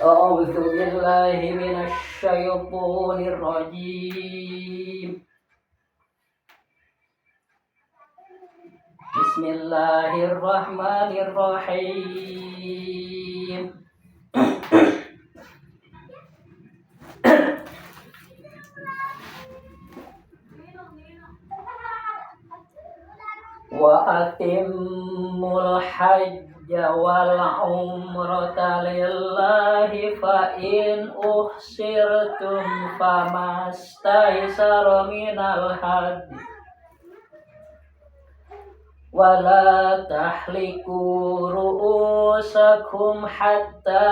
أعوذ بالله من الشيطان الرجيم. بسم الله الرحمن الرحيم. وأتموا الحج والعمرة لله فإن أحصرتم فما استيسر من الهدي ولا تحلقوا رؤوسكم حتى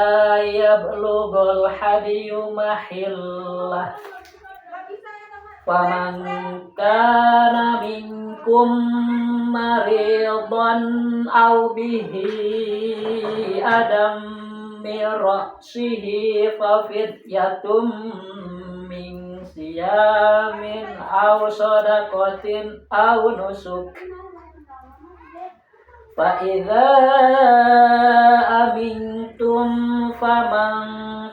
يبلغ الهدي محله فمن كان منكم مريضا أو به أذى من رأسه ففدية من صيام أو صدقة أو نسك فإذا أمنتم فمن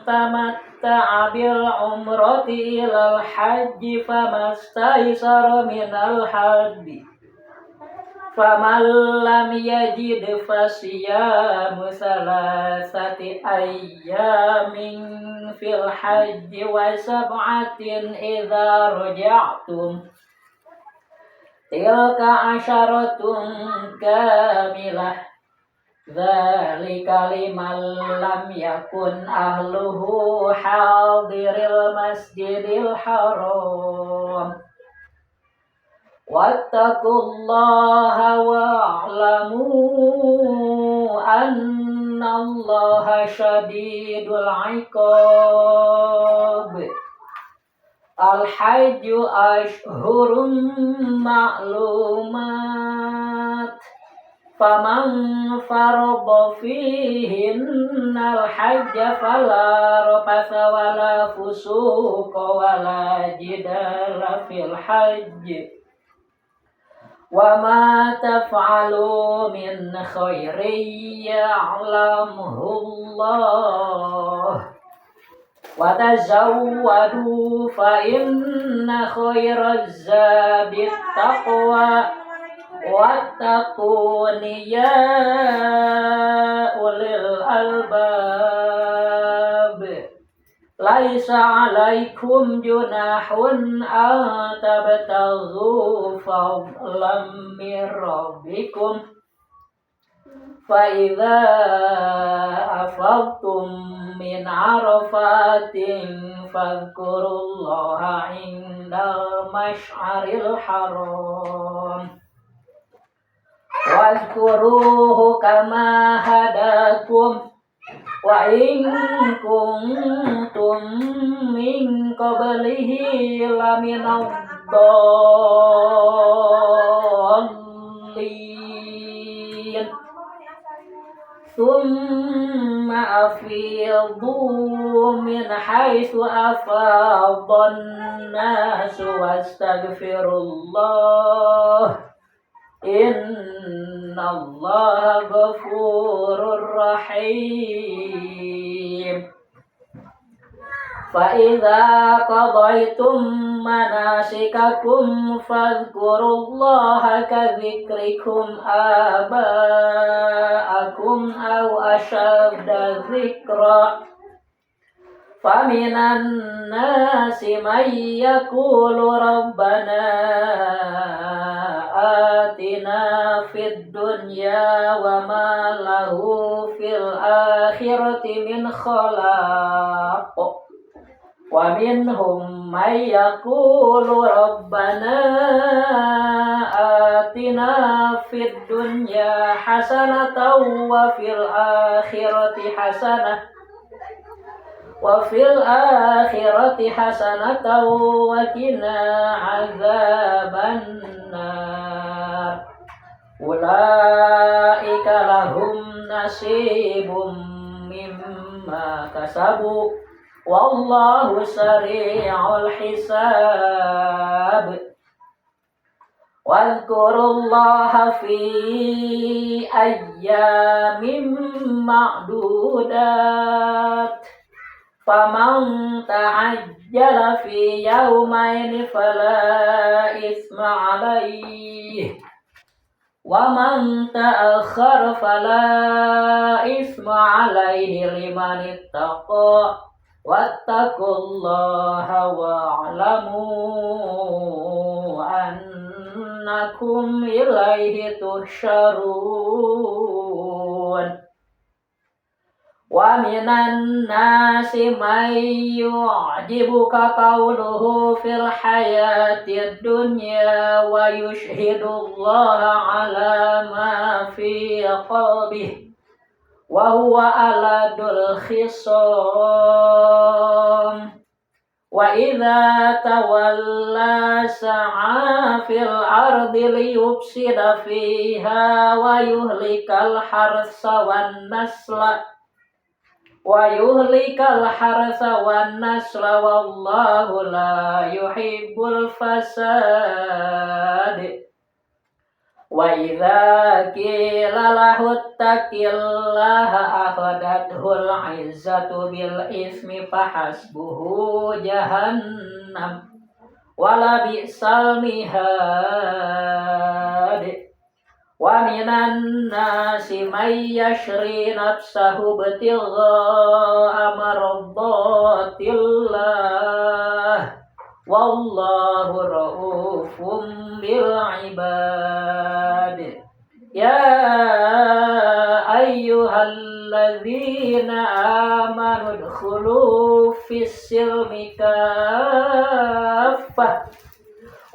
تمتع بالعمرة إلى الحج فما استيسر من الهدي فمن لم يجد فصيام 3 أيام في الحج و7 إذا رجعتم تلك 10 كاملة ذلك لمن لم يكن أهله حاضر المسجد الحرام واتقوا الله واعلموا أن الله شديد العقاب. الحج أشهر معلومات فمن فرض فيهن الحج فلا رفث ولا فسوق ولا جدال في الحج وما تفعلوا من خير يعلمه الله وتزودوا فإن خير الزاد التقوى واتقون يا أولي الألباب. ليس عليكم جناح أن تبتغوا فضلا من ربكم فإذا أفضتم من عرفات فاذكروا الله عند المشعر الحرام واذكروه كما هداكم وإن كنتم من قبله لمن الضالين ثم أفيضوا من حيث أفاض الناس واستغفروا الله إن الله غفور رحيم. فإذا قضيتم مناسككم فاذكروا الله كذكركم آباءكم أو أشد ذكرا فمن الناس من يقول ربنا آتنا في الدنيا وما له في الآخرة من خلاق ومنهم من يقول ربنا آتنا في الدنيا حسنة وفي الآخرة حسنة وقنا عذاب النار. أولئك لهم نصيب مما كسبوا والله سريع الحساب. Wadhkurullaha fi ayyamin ma'dudat. Faman ta'ajjala fi yawmaini fala isma alaihi. Wa man ta'akhkhara fala isma alaihi liman ittaqa. Wattaqullaha wa'lamu annakum ilaihi tuhsyarun. Wa minan nasi may yu'jibuka qawluhu fil hayatid dunya wa yushhidullaha ala ma fi qalbihi wa huwa aladul khisam. Wa idza tawalla sa'a fil ardi liyufsida fiha wa yuhlikal harsa wan nasla wallahu la yuhibbul fasad. Wa idza qila lahu ittaqillaha akhadathul 'izzatu bil ismi fahasbuhu jahannam wala bi'sal mihad. Wa minan nasi may yashri nafsahu ibtigha'a mardatillah wallahu ra'ufum bil ibad. Ya ayyuhalladzina amanu udkhulu fis silmi kaffah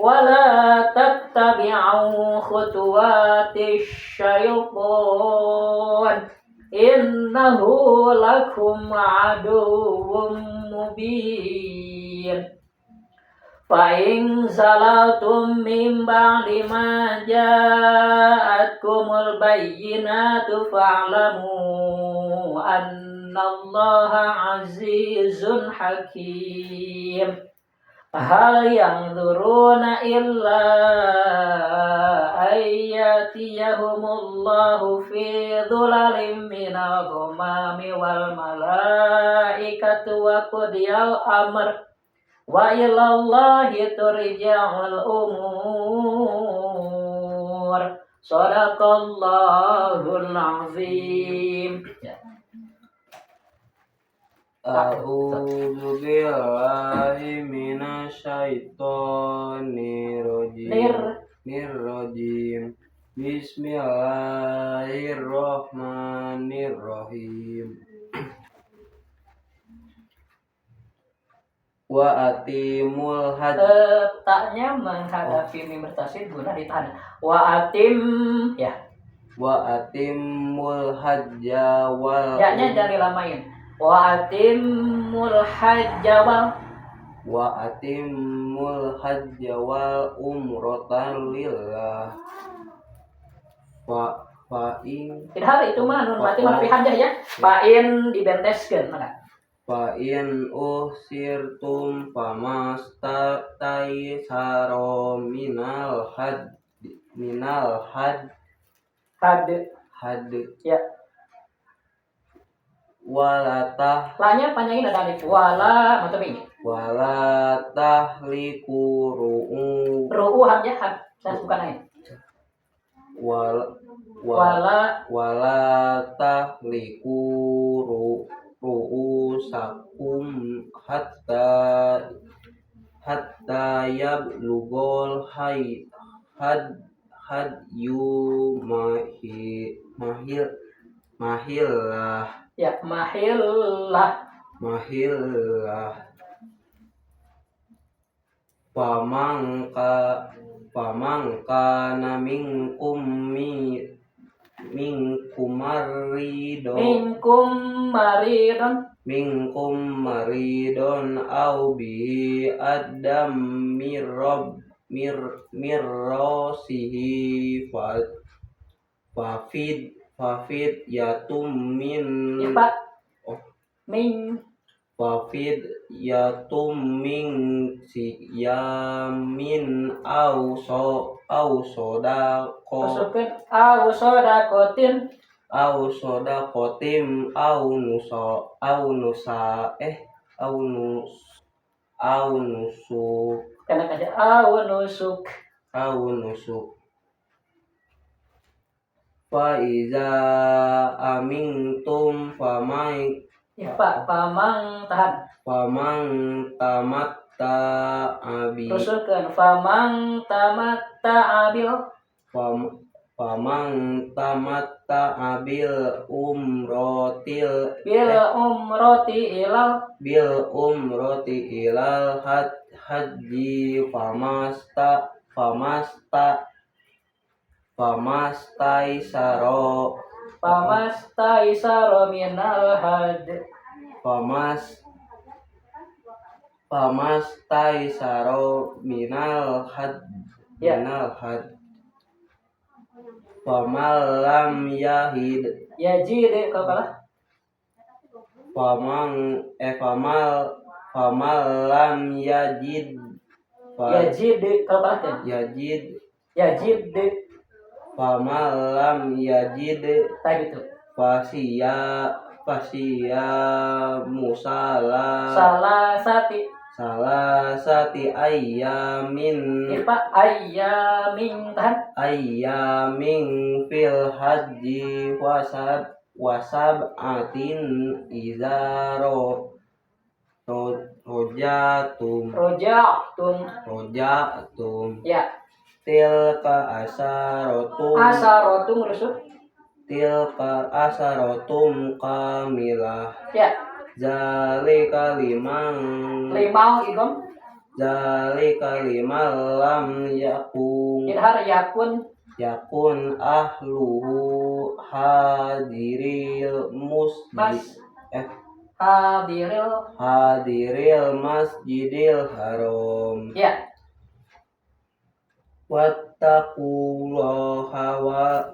wala tattabi'u khutuwatis syaitan innahu lakum aduwwum mubin. Fa in zalatum min ba'di ma ja'atkumul bayyinatu fa'lamu annallaha azizun hakim. Hal yanzuruna illa ayyatiyahumullahu fi dhulalin minal ghamami wal malaikatu wa qudiyal amr wa ilallahi turja'ul umur. Shadaqallahul azim. A'udzu billahi minasyaitonir rajim. Bismillahirrahmanirrahim. Wa atimul hajj. Taknya menghadapi mim bertasydid guna ditahan. Wa atimul hajja wal. Ya-nya jangan dilamain. Wa atimul hajja wal umratan lillah. Fa'in tidak itu mah nun berarti mah hajjah ya. Fa'in dibenteskeun maka. Fa'in usirtum famastai saro minal had Ya. Walatah Lanya panjangin ada alif. Wala mata ini. Walatah liku Ru'u hamzah had. Saya bukan lain. Walatah liku ru'usakum hatta yablugol hadyu mahillah. Ya, mahillah. Pamangka na minkum maridon au bi adam mirrosihi fafid yatum min ya, Pak. Min fafid yatum min siyamin au sodako Masukkan au sodakotin au nusuk karena ada au nusuk. fa iza amintum Ya Pak, pamang tahan. tamatta abi Masukkan famang tamatta abil famang tamatta abil umrotil bil umroti ilal haji famastaisaro pamastaisaro minal had. famastaisaro minal had Ya. Famalam yahid Yajid kalau kalah. Famalam yajid Yajid kalau kalah kan. Yajid Famalam yajid tak gitu. Fasya musala salah sati ayamin Pak ayamin tahan. ayamin fil haji wasab atin izaro rojatum Ya. tilka Asarotum rusuk. kamilah Ya. zalika Limau igom. lam Idhar yakun ahluhu hadiril masjidil haram. Ya. Wattaqullaha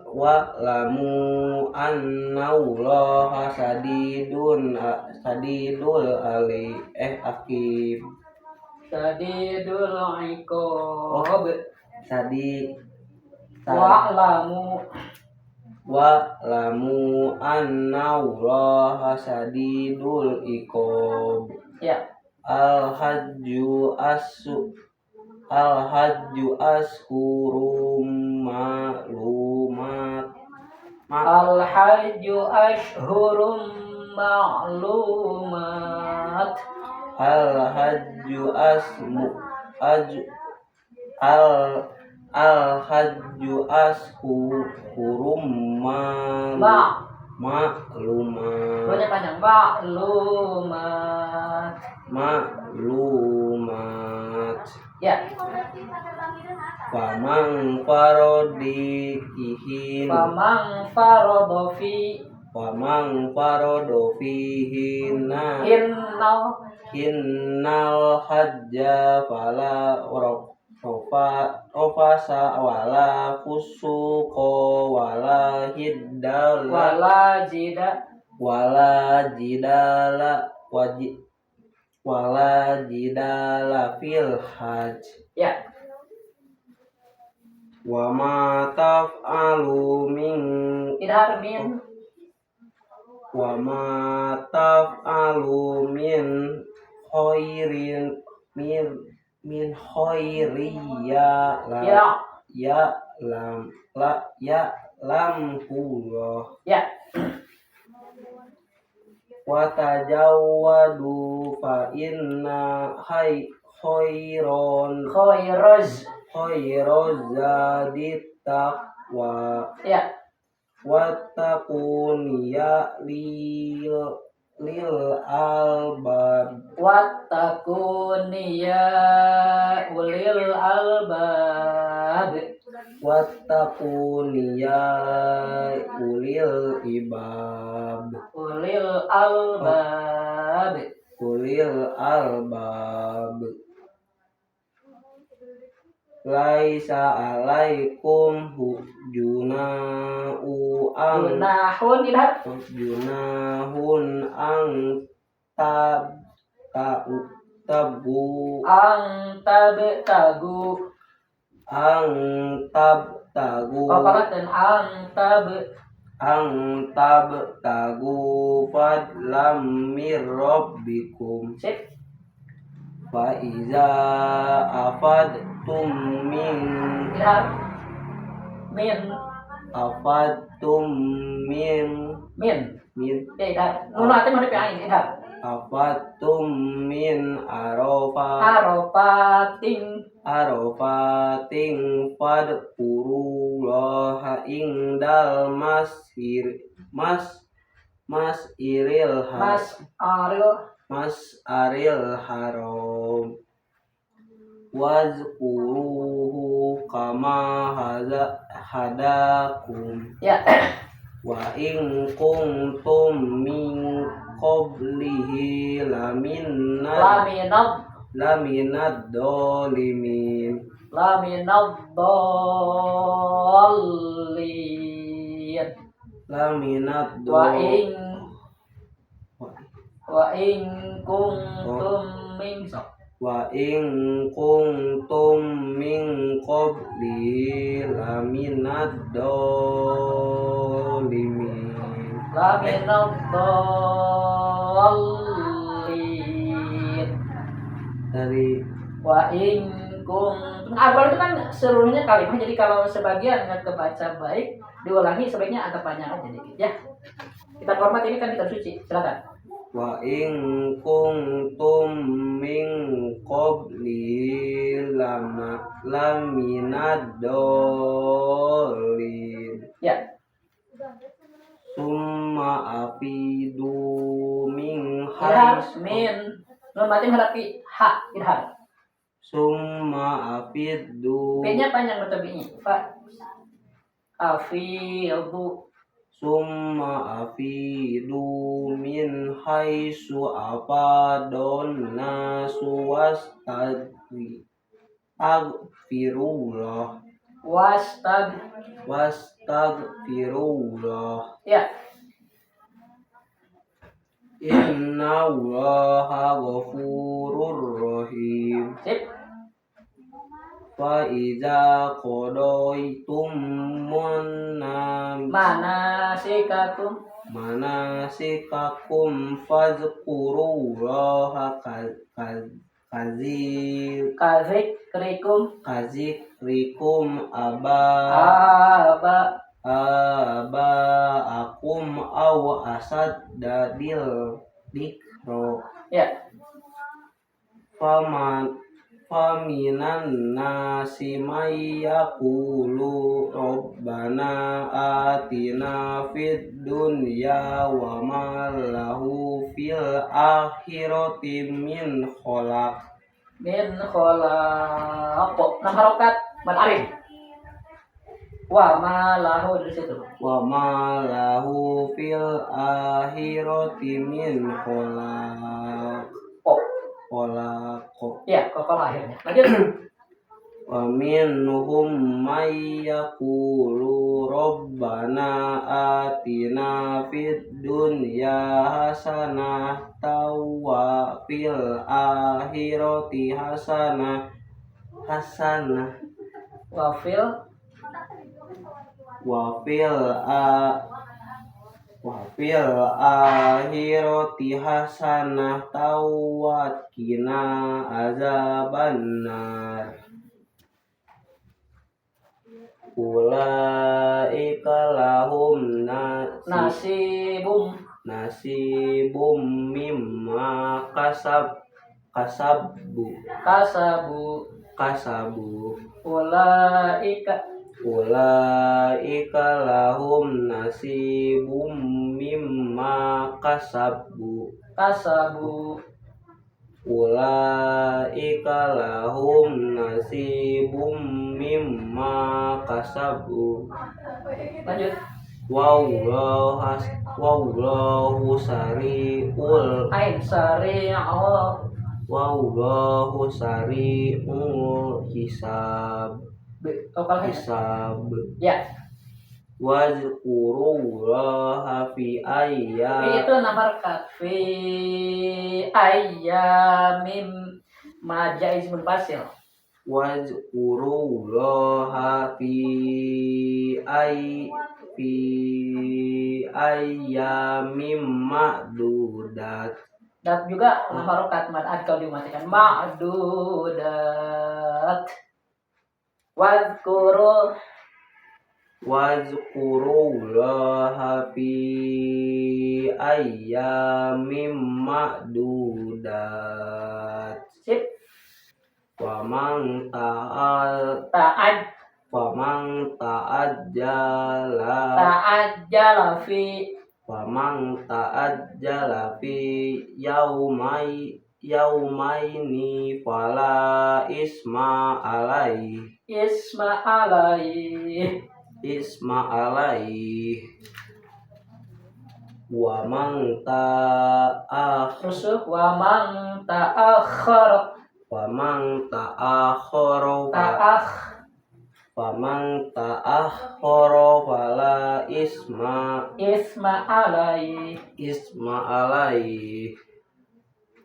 wa'lamu annallaha sadidul aqib. Sadidul iqab. Wa'lamu annallaha sadidul iqab. Ya. Al-hajju ashhurum ma'lumat. Al-hajju ashhurum ma'lumat. Al-hajju ashhurum ma'lumat. Banyak panjang Maklumat. Ya. Famang farodofi hinnal hajja fala rofasa wala fusuko wala jidala fil hajj. Ya. Wa ma taf'alu min Idhar min. Wa ma taf'alu min khairin lamhullah. Ya. Wa tajawwadu fa inna khairaz zadit taqwa. Ya. Wattaqun ya lil albab. Wattaqun ya ulil albab. Wattaqun ya ulil ibab. Ulil albab. Laisa alaikum junahun ang tabu ang tabtagu ang tabtagu qalqalatan ang tabtagu fadlam mir rabbikum sip fa iza afadtum min idhar min afadtum min min min ya idhar nun atin mana ain idhar afadtum min arofating fadkurullaha indal mas aril haram wazkuruhu kama hadakum ya wa in kuntum min qablihi laminad dolimin laminad dallin laminad wa do in kuntum min wa in kuntum min qabli laminad dolimin laminad dallin dari wa in kuntum awal itu kan seluruhnya kalimat, jadi kalau sebagian nggak kebaca baik diulangi sebaiknya agak panjang aja dikit ya. Kita format ini kan kitab suci, silakan. wa in kuntum min qabli laminad dolin Ya, summa afidu min idhar hais min nun mati menghadapi ha idhar. summa afidu B-nya panjang atau B-nya? Fa afidu summa afidu min haisu afadon nasu wastagfirullah wastagfirullah ya inna allaha ghafurur rahim sip fa iza qadaitum manasikakum fazkurullaha kazikrikum abaakum aw asad dadil dikro ya faminan nasi mayyakulu rabbana atina fid dunya wa ma lahu fil akhirati min khalaq enam harokat mad arif wa ma lahu dari situ wa ma lahu fil akhirati min khalaq ya kalau akhirnya lanjut wa minhum may yaqulu rabbana atina fid dunya hasanah wa fil akhirati hasanah wa fil akhirati hasanah wa qina azabannar ulaika lahum nasibum mimma kasabu ulaika lahum nasibum mimma kasabu ulaika lahum nasibum mimma kasabu lanjut wallahu sari'ul ain wallahu sari'ul hisab kalau hisab ya wazkurullaha fi Itu nama rekat. Fi ayyamin maja ismul fasil. wazkurullaha fi ayyamin ma'dudat. Dan juga nama rokat mad kalau dimatikan ma'dudat. Wazkurullaha fi ayyamin ma'dudat. Sip. Faman ta'ajjala fi yaumaini fala isma alaih wa man ta'akhkhara fala isma alaih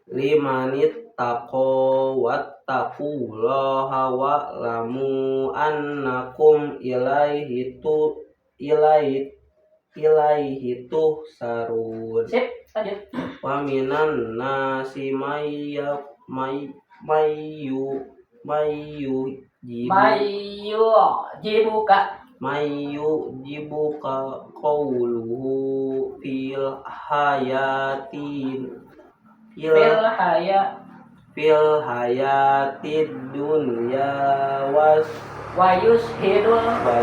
limanit taqo wattaqullaha wa'lamu annakum ilaihi tuhsarun. Sip, lanjut. Wa minan nasi jibuka qawluhu fil hayatid dunya wa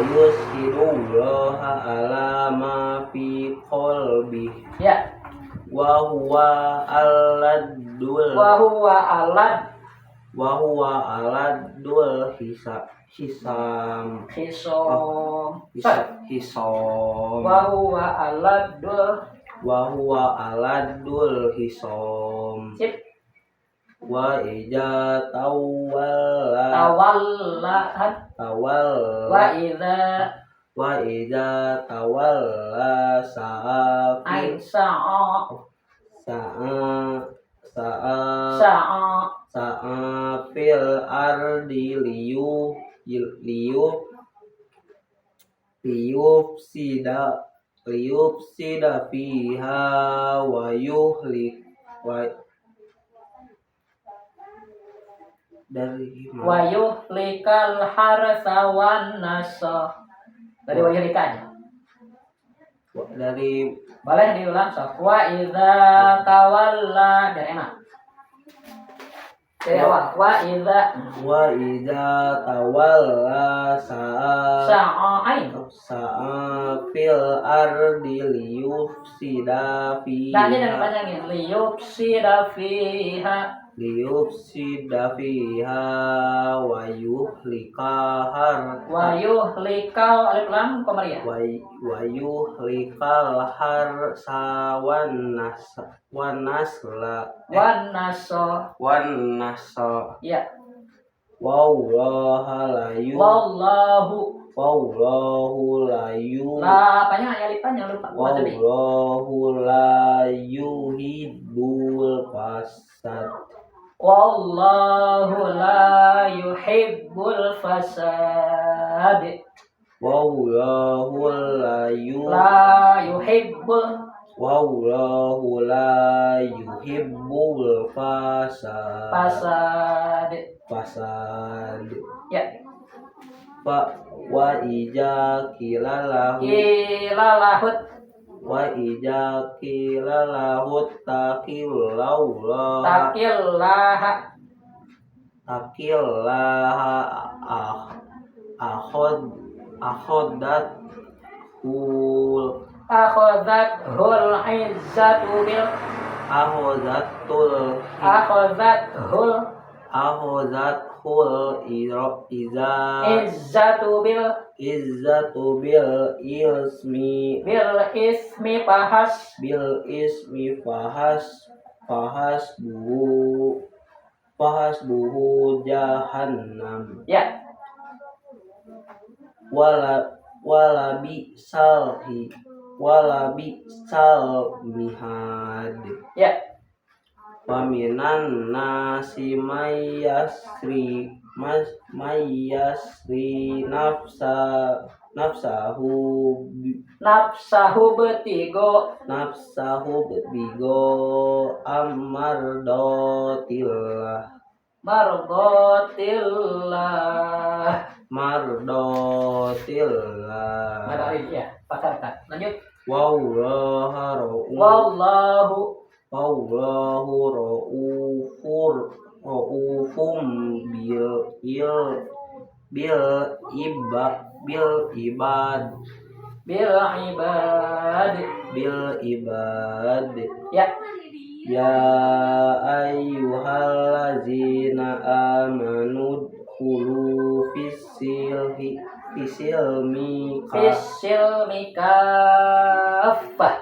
yushhidullaha ala ma fi qalbi ya wa huwa aladul hisam wa huwa aladul hisam. Sip. Wa ija tawalla sa'a fil ardi liyufsida fiha wa yuhlikal harsa wan nasa. Dari wayuhlika aja. Dari boleh diulang sok. Wa idza tawalla dari enak. Dari awal. Wa idza tawalla sa'a fil ardi liyufsida fiha. Tadi dari panjangin liyufsida fiha wa yuhlikal alif lam komariah wa yuhlikal harsa wan nasla ya wallahu layu panjang ya lipan jangan lupa wallahu la yuhibbul fasad. Wallahu la yuhibbul fasad. Wallahu la yuhibbul fasad. Ya. Wa ija kilalahu taqillaha akhodathul izzatu bil izzatu bil ismi fahasbuhu jahannam. Ya. walabi salmihad. Ya. Waminan nasi mayasri Nafsahu betigo amardotillah mardotillah. Mari ya, pakarkan. Lanjut. Wallahu raufum bil ibad. Ya. Ya ayyuhallazina amanu khulu fisilmi Fisilmikafah.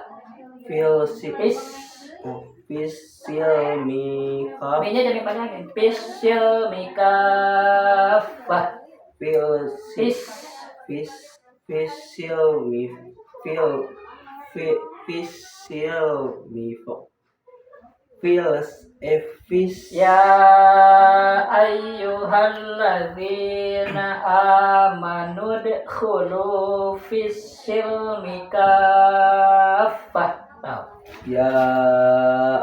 fisilmi B-nya jadi panjangin. Fisilmikafah. Ya ayyuhalladzina amanu dkhulu fis-silmi kaffah. Ya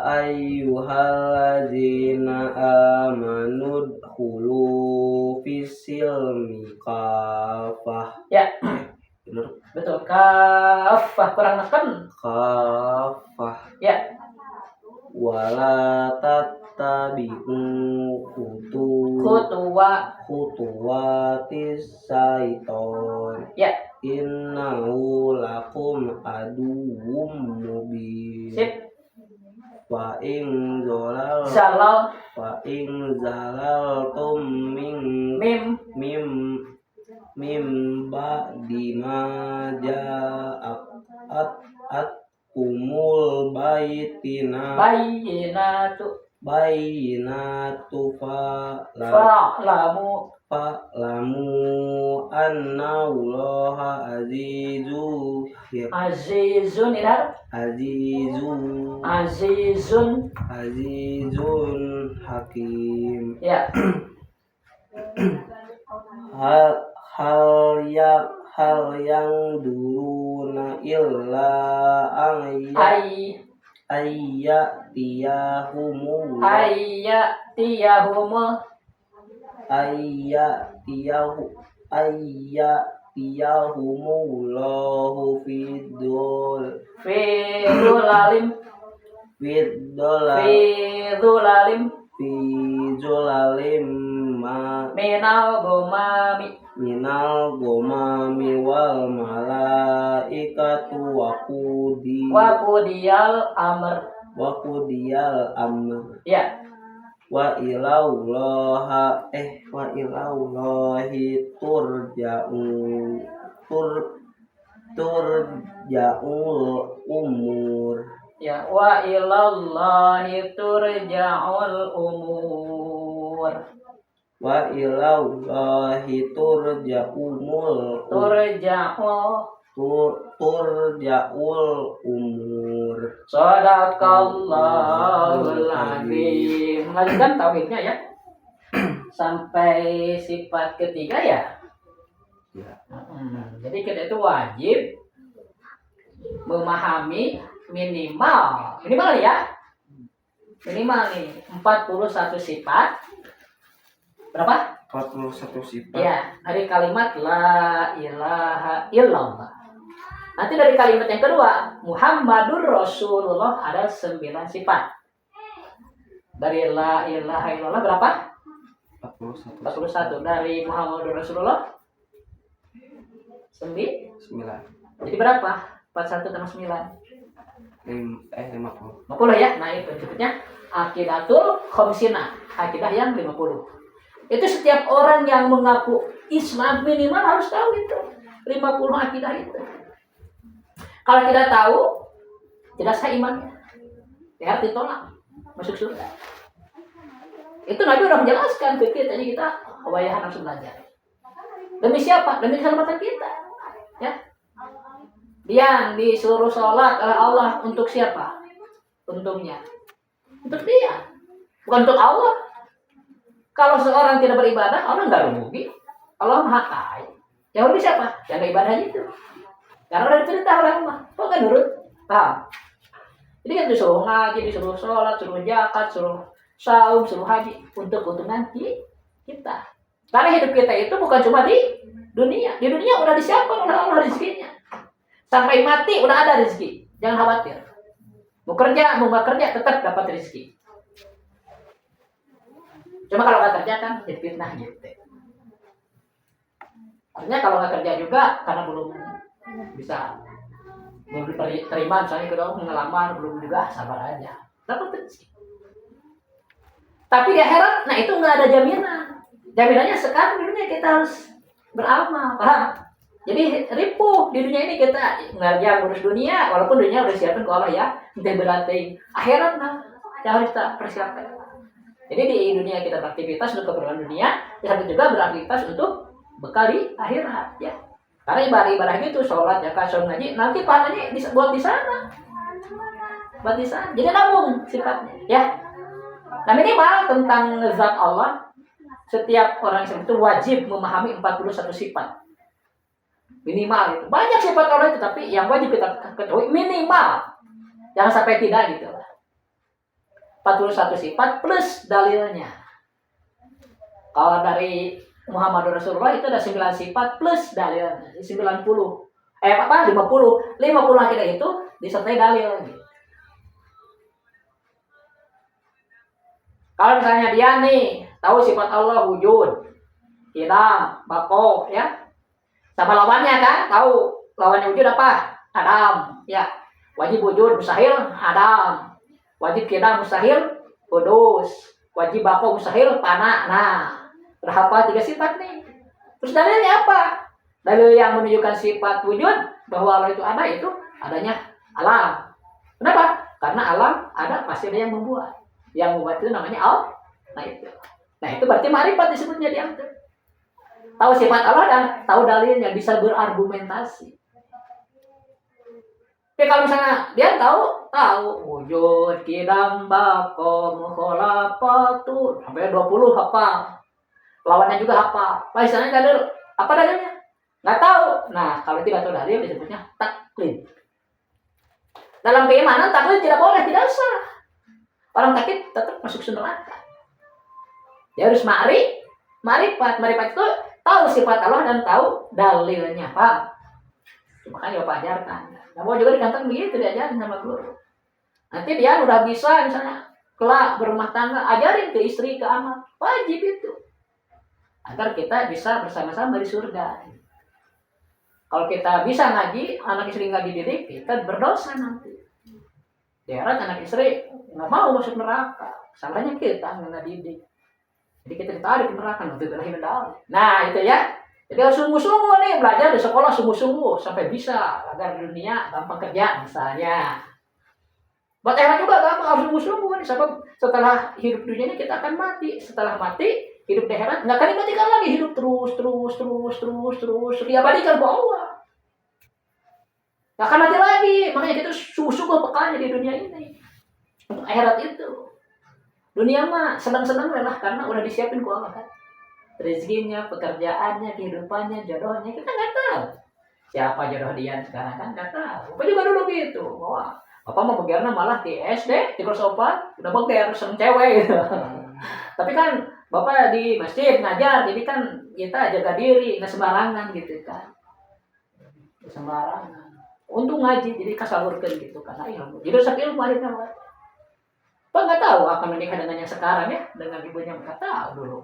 ayyuhalladzina amanu dkhulu fis-silmi kaffah. Ya. Benar. Betul. Kaffah kurang neken. Kaffah. Ya. Wala tattabi'u khutuwatis syaiton. Ya. Innahu lakum aduwwum mubin. Sip. Fa in zalaltum mim ba'di ma ja'at kumul bayyinatu fa'lamu annallaha azizun hakim. Ya. hal yang duruna illa ayyatiyahumullahu fidzulalim minal gomami wal malaikatu Waqudiyal amr. Ya. wa ilaullahi turja'ul umur. Ya, wa ilallahi turja'ul umur. Wa ilaullahi turja'ul umur. Shadaqallahul azim. Lanjutkan tauhidnya ya. Sampai sifat ketiga ya. Jadi kita itu wajib memahami minimal ya. Minimal nih 41 sifat. Berapa? 41 sifat. Ya, dari kalimat la ilaha illallah. Nanti dari kalimat yang kedua, Muhammadur Rasulullah, ada 9 sifat. Dari la ilaha illallah berapa? 41. Dari Muhammadur Rasulullah 9. Jadi berapa? 41 tambah 9. 50 ya. Nah, itu berikutnya aqidatul khamsina, akidah yang 50. Itu setiap orang yang mengaku Islam minimal harus tahu itu 50 akidah itu. Kalau tidak tahu, tidak sah imannya. Ya, ditolak, masuk surga. Itu Nabi udah menjelaskan ke kita, jadi kita wayahan langsung belajar. Demi siapa? Demi keselamatan kita. Ya, dia disuruh sholat oleh Allah untuk siapa? Untungnya untuk dia, bukan untuk Allah. Kalau seorang tidak beribadah, Allah nggak rugi. Allah maha kaya. Yang rugi siapa? Yang nggak ibadah itu. Karena udah diperintah oleh Allah. Kok nggak nurut? Paham? Jadi kan disuruh ngaji, disuruh sholat, suruh zakat, suruh saum, suruh haji untuk keuntungan kita. Karena hidup kita itu bukan cuma di dunia. Di dunia udah disiapkan oleh Allah rezekinya. Sampai mati udah ada rezeki. Jangan khawatir. Mau kerja, mau nggak kerja, tetap dapat rezeki. Cuma kalau nggak kerja kan jadi fitnah gitu. Artinya kalau nggak kerja juga karena belum bisa, belum diterima misalnya kedua ngelamar belum juga, sabar aja. Dapat rezeki. Tapi di akhirat, nah itu nggak ada jaminan. Jaminannya sekarang di dunia kita harus beramal, paham? Jadi ripuh di dunia ini kita ngerja ngurus dunia, walaupun dunia udah siapin ke Allah ya, nanti berarti akhirat nah yang harus kita persiapkan. Jadi di dunia kita beraktivitas untuk keperluan dunia, di samping juga beraktivitas untuk bekal di akhirat ya. Karena ibadah gitu, sholat, zakat, saum, ngaji, nanti pahalanya buat di sana, buat di sana. Jadi nabung sifatnya ya. Nah minimal tentang zat Allah, setiap orang itu wajib memahami 41 sifat. Minimal itu. Banyak sifat Allah itu, tapi yang wajib kita ketahui minimal. Jangan sampai tidak gitu. 41 sifat plus dalilnya. Kalau dari Muhammad Rasulullah itu ada 9 sifat plus dalilnya. 50. 50. 50 akidah itu disertai dalil. Kalau misalnya dia nih tahu sifat Allah wujud, qidam, baqo ya. Sama lawannya kan, tahu lawannya wujud apa? Adam, ya. Wajib wujud mustahil Adam. Wajib qidam mustahil Qudus. Wajib baqo mustahil Fana. Nah, udah hafal 3 sifat nih. Terus dalilnya apa? Dalil yang menunjukkan sifat wujud bahwa Allah itu ada, itu adanya alam. Kenapa? Karena alam ada pasti ada yang membuat. Yang membuat itu namanya Allah. Nah itu berarti ma'rifat disebutnya dia. Tahu sifat Allah dan tahu dalilnya, bisa berargumentasi. Tapi kalau misalnya dia tahu wujud, qidam, baqo, mukhalafatu sampai 20 hafal. Lawannya juga hafal. Misalnya dalil, apa dalilnya? Nggak tahu. Nah, kalau tidak tahu dalil disebutnya taklid. Dalam keimanan taklid tidak boleh, tidak sah. Orang taklid tetap masuk neraka. Dia harus ma'rifat. Ma'rifat itu tahu sifat Allah dan tahu dalilnya, Pak. Makanya Bapak ajarkan. Nah, mau juga di kantor begitu diajarin sama guru. Nanti dia udah bisa misalnya kelak berumah tangga, ajarin ke istri, ke anak. Wajib itu. Agar kita bisa bersama-sama di surga. Kalau kita bisa ngaji, anak istri nggak dididik, kita berdosa nanti. Di akhirat anak istri nggak mau masuk neraka. Salahnya kita nggak didik. Jadi kita ditarik ke neraka untuk berakhir mendalam. Nah itu ya. Jadi harus sungguh-sungguh nih belajar di sekolah sungguh-sungguh sampai bisa agar dunia gampang kerja misalnya. Buat akhirat juga gampang, harus sungguh-sungguh nih. Sebab setelah hidup dunia ini kita akan mati. Setelah mati hidup di akhirat nggak akan dimatikan lagi, hidup terus diabadikan ke Allah. Nggak akan mati lagi. Makanya kita sungguh-sungguh bekalnya di dunia ini untuk akhirat itu. Dunia mah senang-senang lah karena udah disiapin ke Allah kan. Rezekinya, pekerjaannya, kehidupannya, jodohnya kita nggak tahu. Siapa jodoh dia sekarang kan nggak tahu. Bapak juga dulu gitu. Wah, Bapak mau begerna malah di SD, di kelas 4 udah beger seneng cewek gitu. Tapi kan Bapak di masjid ngajar, jadi kan kita jaga diri, nggak sembarangan gitu kan. Sembarangan. Untung ngaji, jadi kasalurkan gitu karena ilmu. Jadi rusak ilmu akhirnya. Pak nggak tahu akan menikah dengan yang sekarang ya, dengan ibunya nggak tahu dulu.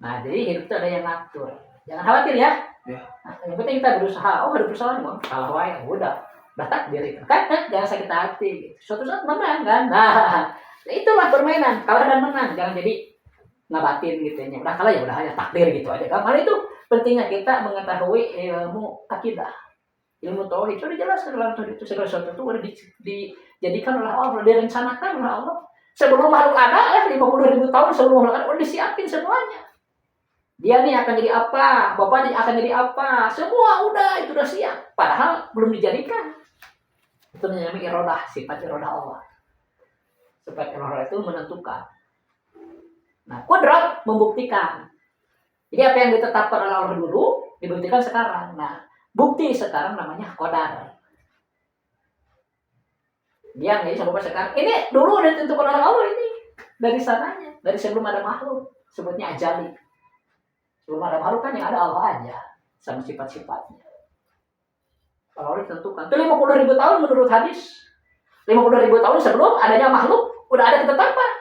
Nah jadi hidup itu ada yang ngatur. Jangan khawatir ya. Nah, yang penting kita berusaha. Oh ada persoalan bang, salah wae, udah takdir itu kan. Jangan sakit hati. Suatu saat menang kan. Nah itulah permainan, kalah dan menang. Jangan jadi ngabatin gitu ya. Udah kalah ya udah hanya takdir gitu aja. Karena itu pentingnya kita mengetahui ilmu akidah. Ilmu tauhid itu dijelaskan dalam tauhid itu, segala sesuatu itu udah dijadikan oleh Allah, direncanakan oleh Allah. Sebelum makhluk ada, 50.000 tahun sebelum makhluk ada udah disiapin semuanya. Dia nih akan jadi apa, bapak nih akan jadi apa, semua udah itu udah siap. Padahal belum dijadikan. Itu namanya irodah, sifat irodah Allah. Sifat irodah itu menentukan. Nah, kodrat membuktikan. Jadi apa yang ditetapkan oleh Allah dulu dibuktikan sekarang. Nah, bukti sekarang namanya qadar. Dia nggak bisa sampai sekarang. Ini dulu udah ditentukan oleh Allah ini dari sananya, dari sebelum ada makhluk. Sebutnya ajali. Sebelum ada makhluk kan yang ada Allah aja sama sifat-sifatnya. Kalau Allah ditentukan. Itu 50.000 tahun menurut hadis. 50.000 tahun sebelum adanya makhluk udah ada ketetapan.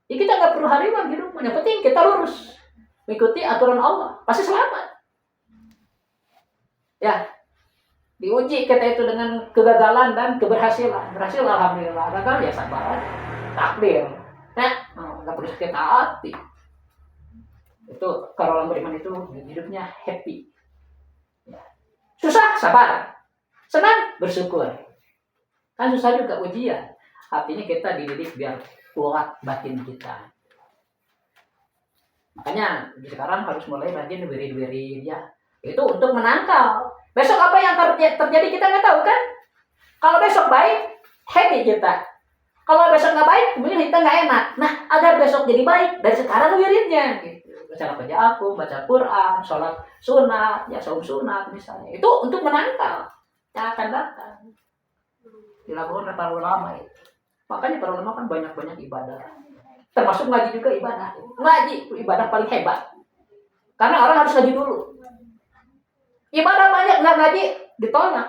Ya kita nggak perlu hariwan hidup. Yang penting kita lurus mengikuti aturan Allah, pasti selamat. Ya, diuji kita itu dengan kegagalan dan keberhasilan. Berhasil alhamdulillah, gagal ya sabar aja. Takdir. Nah, nggak perlu sakit hati. Itu kalau orang beriman itu hidupnya happy. Ya. Susah, sabar. Senang, bersyukur. Kan susah juga ujian. Artinya kita dididik biar kuat batin kita. Makanya sekarang harus mulai rajin wiri-wiri ya. Itu untuk menangkal. Besok apa yang terjadi kita nggak tahu kan? Kalau besok baik, happy kita. Kalau besok nggak baik, kemudian kita nggak enak. Nah, agar besok jadi baik, dari sekarang wiridnya. Gitu. Baca kerja aku, baca Quran, sholat sunat, ya saum sunat misalnya. Itu untuk menangkal yang akan datang. Dilakukan oleh para ulama itu. Makanya para ulama kan banyak-banyak ibadah. Termasuk ngaji juga ibadah. Ngaji itu ibadah paling hebat. Karena orang harus ngaji dulu. Ibadah banyak nggak ngaji ditolak.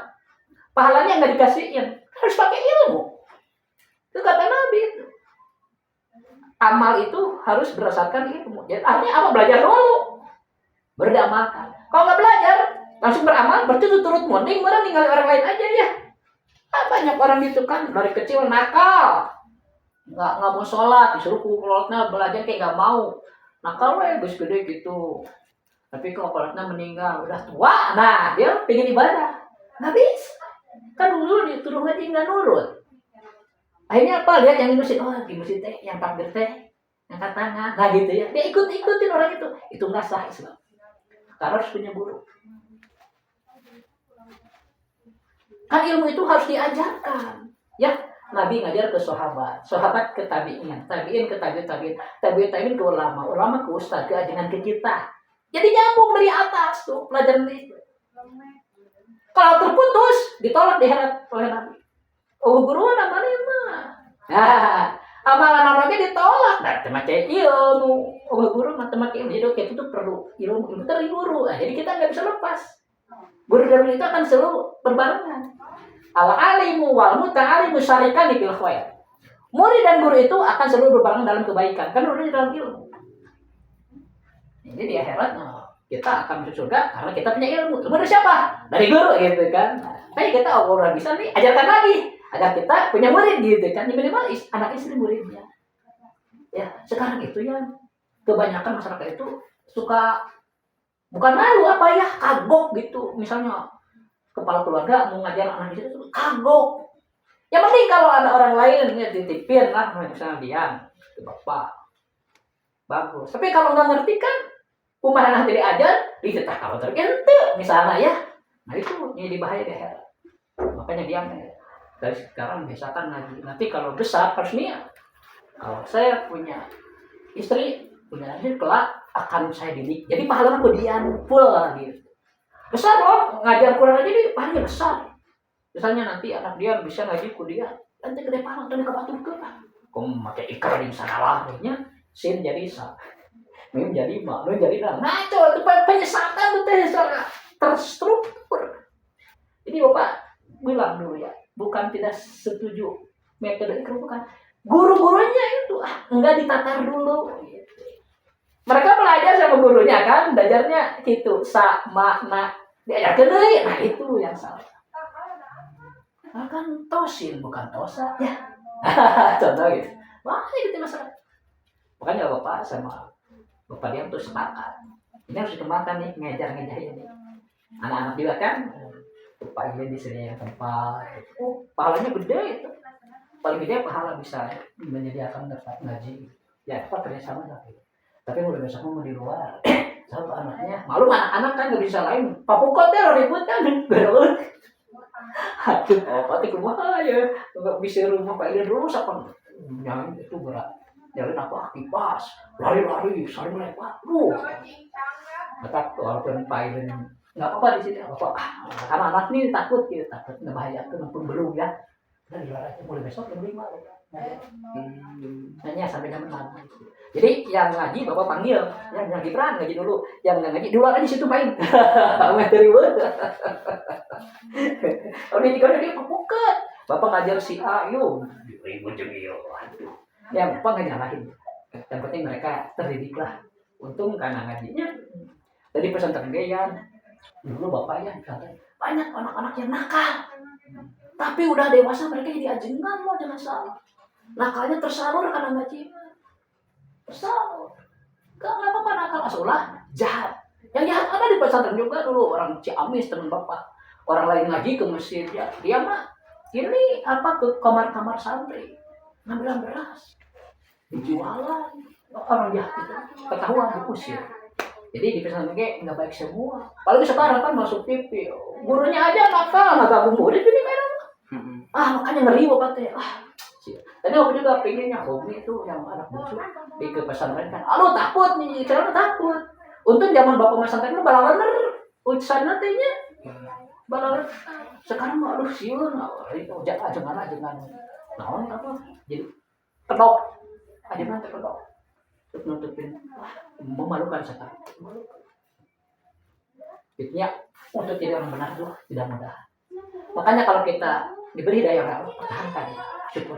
Pahalanya nggak dikasihin. Harus pakai ilmu. Itu kata Nabi itu. Amal itu harus berdasarkan ilmu. Jadi artinya apa? Belajar dulu. Beramalkan. Kalau nggak belajar, langsung beramal, berarti itu turut mending, orang ninggalin orang lain aja ya. Banyak orang gitu kan dari kecil nakal. Nggak mau sholat, disuruh kulotnya belajar kayak nggak mau. Nakal ya gus gede gitu. Tapi kalau kulotnya meninggal udah tua, nah dia pengen ibadah, nggak bisa. Kan dulu dituruh ngaji nggak nurut. Akhirnya apa? Lihat yang di masjid, oh di masjid teh, yang takbir teh, angkat tangan, nah gitu ya. Dia ikutin orang itu nggak sah Islam. Karena harus punya guru. Kan ilmu itu harus diajarkan, ya. Nabi ngajar ke sahabat ke tabi'in, tabi'in ke tabi'in, tabi'in ke ulama, ulama ke ustaz, ke ajaran ke kita. Jadi nyambung dari atas tuh pelajaran itu. Kalau terputus, ditolak di heret oleh Nabi. Oh guru namanya mah. Nah, amalan orangnya ditolak. Nah, temake ilmu. Oh guru matematika ilmu. Jadi kayak itu perlu ilmu dari guru. Nah, jadi kita nggak bisa lepas. Guru dan itu akan selalu berbarengan. Al-alimu wal muta'alimu syarikan di fil khair. Murid dan guru itu akan selalu berbarengan dalam kebaikan. Kan urusannya dalam ilmu. Jadi di akhirat kita akan masuk surga karena kita punya ilmu. Ilmu dari siapa? Dari guru gitu kan. Tapi kita orang bisa nih ajarkan lagi agar kita punya murid gitu kan. Minimal anak istri muridnya. Ya, sekarang itu ya kebanyakan masyarakat itu suka bukan malu apa ya, kagok gitu. Misalnya kepala keluarga mau ngajar anak istri itu kagok. Yang penting kalau ada orang lain ya dititipin lah, misalnya dia ke bapak. Bagus. Tapi kalau nggak ngerti kan kumaha nanti diajar, dicetak kalau terkente misalnya ya. Nah itu jadi bahaya deh. Makanya dia dari sekarang biasakan ngaji. Nanti kalau besar harus niat. Kalau saya punya istri, punya anak kelak akan saya didik. Jadi pahalanya kemudian full gitu. Besar loh, ngajar Quran aja ini pahalanya besar. Misalnya nanti anak dia bisa ngaji kuliah, nanti gede pahala dan kebatul ke. Kamu pakai ikrar di sana lahnya, sin jadi sa. Mim jadi ma, lu jadi nah. Ngaco itu penyesatan itu terstruktur. Jadi Bapak bilang dulu ya, bukan tidak setuju metode ikrar, bukan. Guru-gurunya itu enggak ditatar dulu. Mereka belajar sama gurunya kan, belajarnya gitu, sa, ma, na, diajarkan deui. Nah itu yang salah. Kan tosin bukan tosa ya. Contoh gitu. Makanya gitu masalah. Makanya Bapak sama Bapak dia tuh sepakat. Ini harus dikembangkan nih, ngejar-ngejar ini. Anak-anak juga kan, Bapak dia disediakan tempat. Oh, pahalanya gede itu. Paling gede pahala bisa menyediakan tempat ngaji. Ya, Bapak kerjasama lah. Tapi mulai besok mau di luar. Sama anaknya, malu anak-anak kan gak bisa lain. Papukot ya ribut kan, gerut. Aduh, pati kumaha ya, nggak bisa rumah Pak Ilin dulu siapa? Yang itu berat. Jalan apa? Kipas, lari-lari, saling lewat. Tetap walaupun Pak Ilin nggak apa-apa di sini, apa karena anak ini takut gitu, takut ngebahayakan maupun belum ya. Dan di luar aja mulai besok jam 5. Hanya sampai jam 6. Jadi yang ngaji Bapak panggil, yang Gibran ngaji dulu, yang nggak ngaji di luar aja di situ main. Amatir ribut. Kalau dia dia bukan. Bapak ngajar si A, yuk ribut juga. Aduh. Ya Bapak nggak nyalahin. Yang penting mereka terdidik lah. Untung karena ngajinya. Tadi pesantren Geyan, dulu Bapak ya banyak anak-anak yang nakal. Tapi udah dewasa mereka jadi ajengan loh, jangan salah. Nakalnya tersalur karena ngaji. Tersalur. Gak apa-apa nakal asulah jahat. Yang jahat ada di pesantren juga dulu, orang Ciamis teman Bapak. Orang lain ngaji ke masjid ya. Dia mah ini apa ke kamar-kamar santri. Ngambil beras. Dijualan. Orang jahat itu ketahuan diusir. Jadi di pesantren nggak baik semua. Apalagi sekarang kan masuk TV. Gurunya aja nakal, nggak gabung murid ini kan. Makanya ngeri Bapak teh. Tadi aku juga pengennya hobi itu yang anak bungsu di ke pesantren kan. Aduh takut nih, saya takut. Untung zaman Bapak pesantren itu balaler ucapan nantinya. Balaler. Sekarang mah aduh siun, itu jangan. Naon apa? Jadi kedok. Aja kedok. Terus nutupin. Memalukan sekarang. Intinya untuk jadi orang benar itu tidak mudah. Makanya kalau kita diberi daya pertahankan, syukur.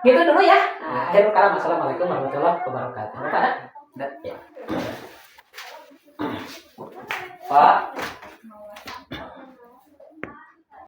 Gitu dulu ya. Akhirul kalam. Assalamualaikum warahmatullahi wabarakatuh. Bapak ada? Ya. Pak.